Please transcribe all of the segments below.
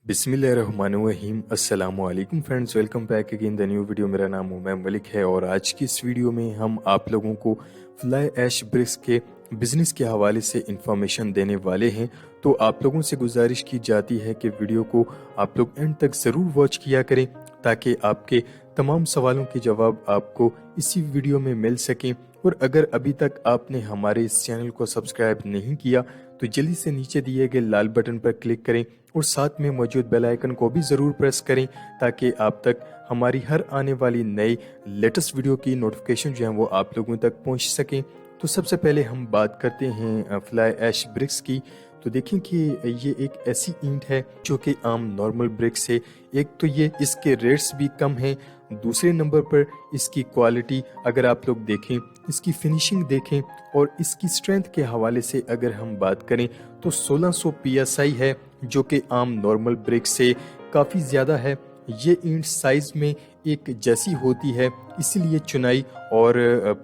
बिस्मिल्लाहिर्रहमानिर्रहीम अस्सलाम वालेकुम friends, welcome back again the new video. मेरा नाम उमैर मलिक है और आज की इस वीडियो में हम आप लोगों को फ्लाई ऐश ब्रिक्स के बिज़नेस के हवाले से इंफॉर्मेशन देने वाले हैं। तो आप लोगों से गुजारिश की जाती है कि वीडियो को आप लोग एंड तक ज़रूर वॉच किया करें ताकि आपके तमाम सवालों के जवाब आपको इसी वीडियो में मिल सकें। और अगर अभी तक आपने हमारे इस चैनल को सब्सक्राइब नहीं किया तो जल्दी से नीचे दिए गए लाल बटन पर क्लिक करें और साथ में मौजूद बेल आइकन को भी ज़रूर प्रेस करें ताकि आप तक हमारी हर आने वाली नई लेटेस्ट वीडियो की नोटिफिकेशन जो है वो आप लोगों तक पहुंच सकें। तो सबसे पहले हम बात करते हैं फ्लाई ऐश ब्रिक्स की। तो देखें कि ये एक ऐसी ईंट है जो कि आम नॉर्मल ब्रिक से एक तो ये इसके रेट्स भी कम हैं, दूसरे नंबर पर इसकी क्वालिटी अगर आप लोग देखें, इसकी फिनिशिंग देखें और इसकी स्ट्रेंथ के हवाले से अगर हम बात करें तो 1600 PSI है जो कि आम नॉर्मल ब्रिक से काफ़ी ज़्यादा है। ये ईंट साइज में एक जैसी होती है, इसीलिए चुनाई और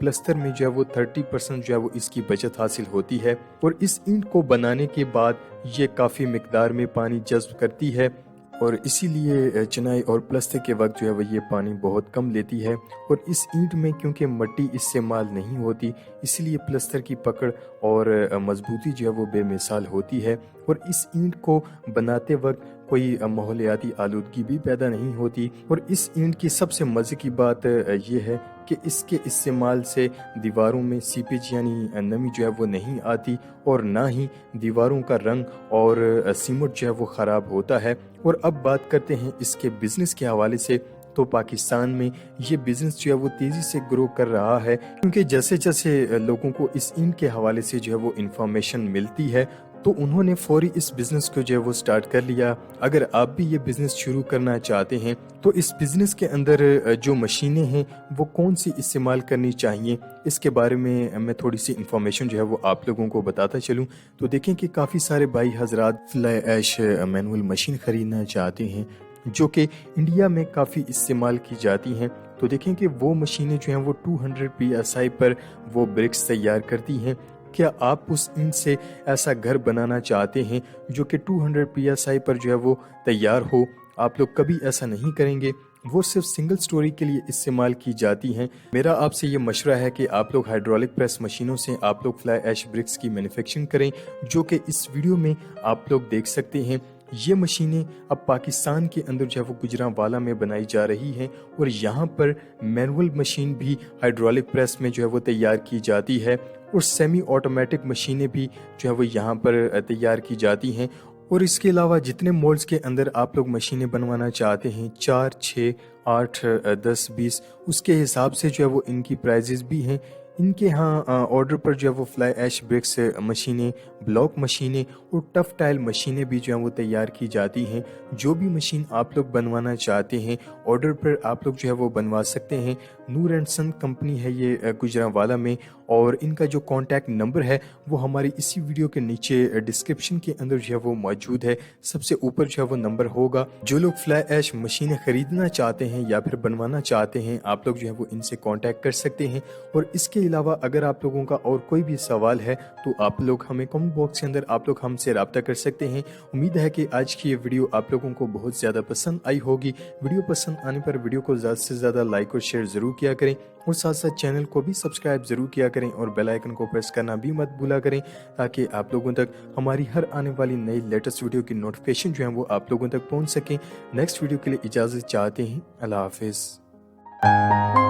प्लस्तर में जो है वो 30% जो है वो इसकी बचत हासिल होती है। और इस ईंट को बनाने के बाद ये काफ़ी मिकदार में पानी जज्ब करती है और इसीलिए चुनाई और प्लस्तर के वक्त जो है वो ये पानी बहुत कम लेती है। और इस ईंट में क्योंकि मिट्टी इस्तेमाल नहीं होती इसलिए प्लस्तर की पकड़ और मजबूती जो है वो बेमिसाल होती है। और इस ईंट को बनाते वक्त कोई माहौलियाती आलूदगी भी पैदा नहीं होती। और इस ईंट की सबसे मज़े की बात यह है कि इसके इस्तेमाल से दीवारों में सीपेज यानी नमी जो है वो नहीं आती और ना ही दीवारों का रंग और सीमेंट जो है वो ख़राब होता है। और अब बात करते हैं इसके बिज़नेस के हवाले से। तो पाकिस्तान में ये बिज़नेस जो है वो तेज़ी से ग्रो कर रहा है क्योंकि जैसे जैसे लोगों को इस ईंट के हवाले से जो है वो इंफॉर्मेशन मिलती है तो उन्होंने फौरी इस बिज़नेस को जो है वो स्टार्ट कर लिया। अगर आप भी ये बिज़नेस शुरू करना चाहते हैं तो इस बिज़नेस के अंदर जो मशीनें हैं वो कौन सी इस्तेमाल करनी चाहिए, इसके बारे में मैं थोड़ी सी इंफॉर्मेशन जो है वो आप लोगों को बताता चलूँ। तो देखें कि काफ़ी सारे भाई हजरात फ्लाई ऐश मैनुअल मशीन ख़रीदना चाहते हैं जो कि इंडिया में काफ़ी इस्तेमाल की जाती हैं। तो देखें कि वो मशीनें जो हैं वो 200 PSI पर वो ब्रिक्स तैयार करती हैं। क्या आप उस ईंट से ऐसा घर बनाना चाहते हैं जो कि 200 PSI पर जो है वो तैयार हो? आप लोग कभी ऐसा नहीं करेंगे, वो सिर्फ सिंगल स्टोरी के लिए इस्तेमाल की जाती हैं। मेरा आपसे ये मशवरा है कि आप लोग हाइड्रोलिक प्रेस मशीनों से आप लोग फ्लाई ऐश ब्रिक्स की मैन्युफैक्चरिंग करें जो कि इस वीडियो में आप लोग देख सकते हैं। ये मशीनें अब पाकिस्तान के अंदर जो है वो गुजरांवाला में बनाई जा रही हैं और यहाँ पर मैनुअल मशीन भी हाइड्रोलिक प्रेस में जो है वो तैयार की जाती है और सेमी ऑटोमेटिक मशीनें भी जो है वो यहाँ पर तैयार की जाती हैं। और इसके अलावा जितने मोल्ड्स के अंदर आप लोग मशीनें बनवाना चाहते हैं 4, 6, 8, 10, 20 उसके हिसाब से जो है वो इनकी प्राइजेस भी हैं। इनके यहाँ ऑर्डर पर जो है वो फ्लाई ऐश ब्रिक्स मशीनें, ब्लॉक मशीनें और टफ टाइल मशीनें भी जो है वो तैयार की जाती हैं। जो भी मशीन आप लोग बनवाना चाहते हैं ऑर्डर पर आप लोग जो है वो बनवा सकते हैं। नूर एंड सन कंपनी है ये गुजरांवाला में और इनका जो कॉन्टैक्ट नंबर है वो हमारी इसी वीडियो के नीचे डिस्क्रिप्शन के अंदर जो है वो मौजूद है। सबसे ऊपर जो है वो नंबर होगा। जो लोग फ्लाई ऐश मशीनें खरीदना चाहते हैं या फिर बनवाना चाहते हैं आप लोग जो है वो इनसे कॉन्टैक्ट कर सकते हैं। और इसके अलावा अगर आप लोगों का और कोई भी सवाल है तो आप लोग हमें कमेंट बॉक्स के अंदर आप लोग हमसे राब्ता कर सकते हैं। उम्मीद है कि आज की ये वीडियो आप लोगों को बहुत ज़्यादा पसंद आई होगी। वीडियो पसंद आने पर वीडियो को ज़्यादा से ज़्यादा लाइक और शेयर ज़रूर किया करें और साथ साथ चैनल को भी सब्सक्राइब ज़रूर किया करें और बेल आइकन को प्रेस करना भी मत भूला करें ताकि आप लोगों तक हमारी हर आने वाली नई लेटेस्ट वीडियो की नोटिफिकेशन जो है वो आप लोगों तक पहुंच सके। नेक्स्ट वीडियो के लिए इजाज़त चाहते हैं। अल्लाह हाफिज़।